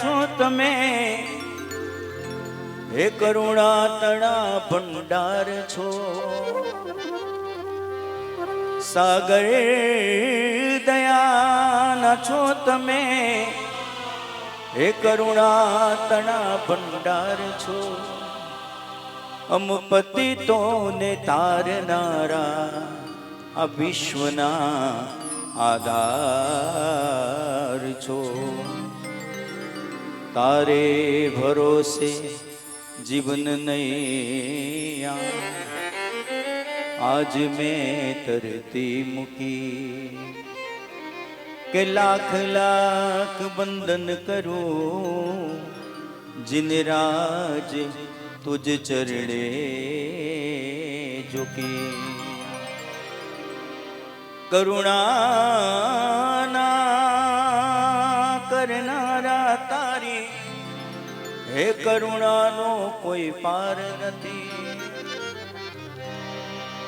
છો તમે, હે કરુણા તણા ભંડાર છો, સાગર દયાના છો તમે, હે કરુણા તણા ભંડાર છો, અમ પતિતોને તારનારા આ વિશ્વના આધાર છો, તારે ભરોસે જીવન નૈયા, આજ મેં તરતી મૂકી, કે લાખ લાખ બંધન કરું, जिन राज तुझ चरणे झुकी, करुणा करनारा तारी, हे करुणा नो कोई पार नहीं,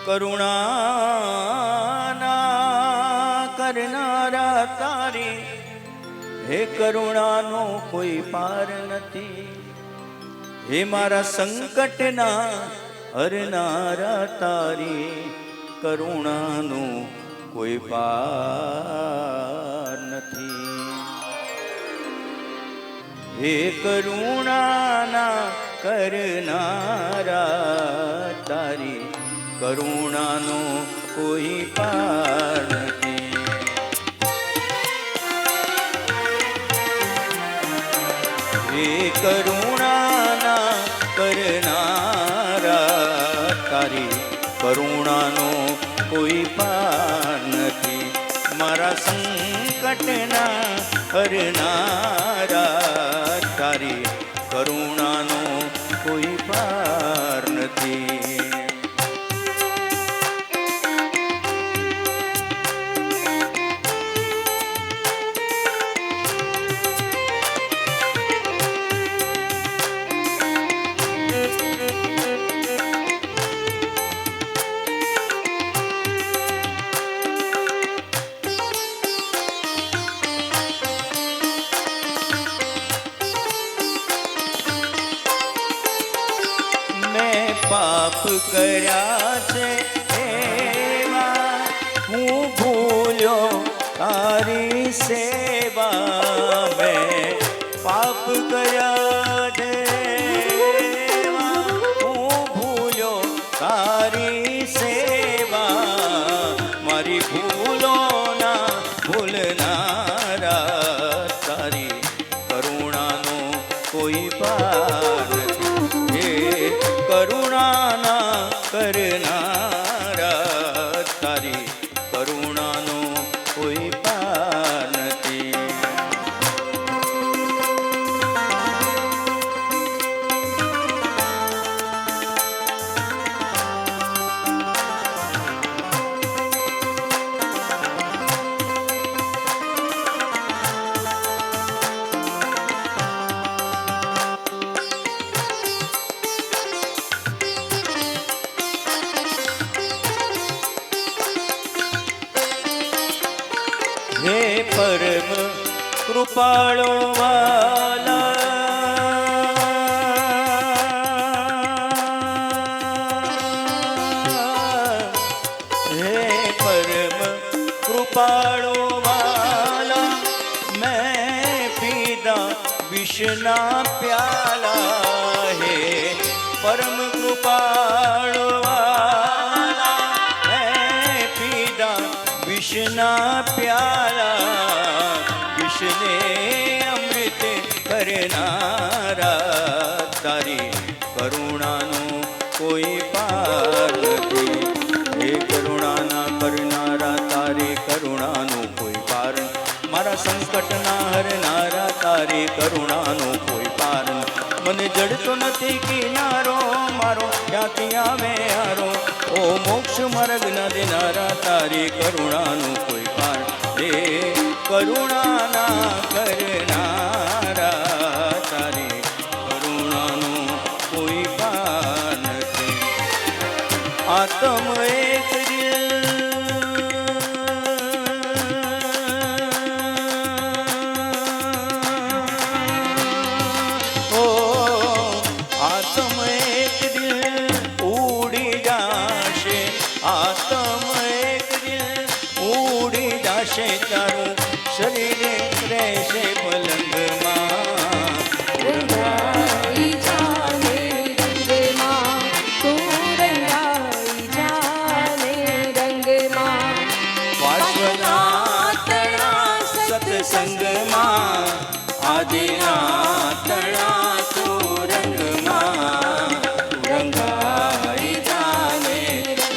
करुणा करनारा तारी, हे करुणा नो कोई पार नहीं, हे मारा संकट ना हरनारा तारी, करुणा नो कोई पार नहीं, हे करुणा ना करनारा तारी, करुणा नो कोई पार नहीं, हे करुणा ना करनारा तारी, करुणा नो कोई पार नहीं, मारा संकट ना हरनारा तारी, करुणा नो कोई पार नहीं, पाप कर्या छे एवा, हूँ भूल्यो तारी सेवा, मैं पाप कर्या छे एवा, हूँ भूल्यो तारी सेवा, मारी भूलो ना भूलनारा तारी, करुणा नो कोई पार नहीं, करुणा ना करनारा तारी, करुणा नो कोई पार नहीं, हे परम कृपाळो वाला, हे परम कृपाळो वाला, मैं पीदा विषना प्याला, हे परम कृपाळो वाला, मैं पीदा विषना प्याला, विषने अमृत करनारा तारी, करुणा नो कोई पार नहीं, हे करुणा ना करनारा तारी, करुणा नो कोई पार, मारा संकट ना हरनारा तारी, करुणा नो कोई पार, मन जड़तो नथी किनारो मारो, क्यांथी आवे हारो, ओ मोक्ष मार्ग न देनारा तारी, करुणा नो कोई पार, हे करुणा ना करनारा तारी, करुणा नो कोई पार नहीं, आत्म एक મલંગમાં રંગાઈ જાને રંગમાં, તું રંગાઈ જાને રંગમાં. પાર્શ્વનાથના સત્સંગમાં આદિનાથના તું રંગમાં રંગાઈ જાને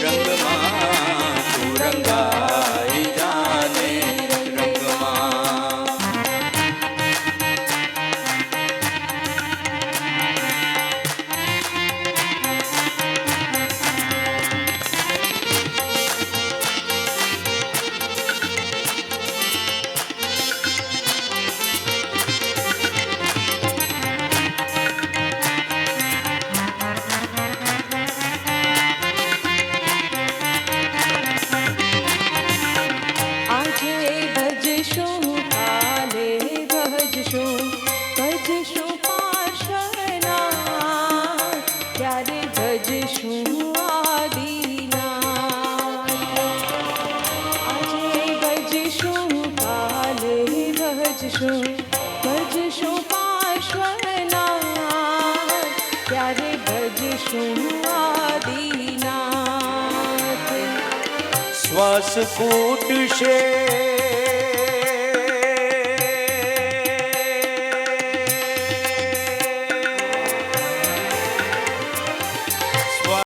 રંગમાં તું રંગાઈ જાને રંગમાં. આજે ભજશું કાલે ભજશું, ભજશું પાર્શ્વનાથ, ત્યારે ભજશું આદિનાથ. આજે ભજશું કાલે ભજશું, ભજશું પાર્શ્વનાથ, ત્યારે ભજશું આદિનાથ. શ્વાસ ફૂટશે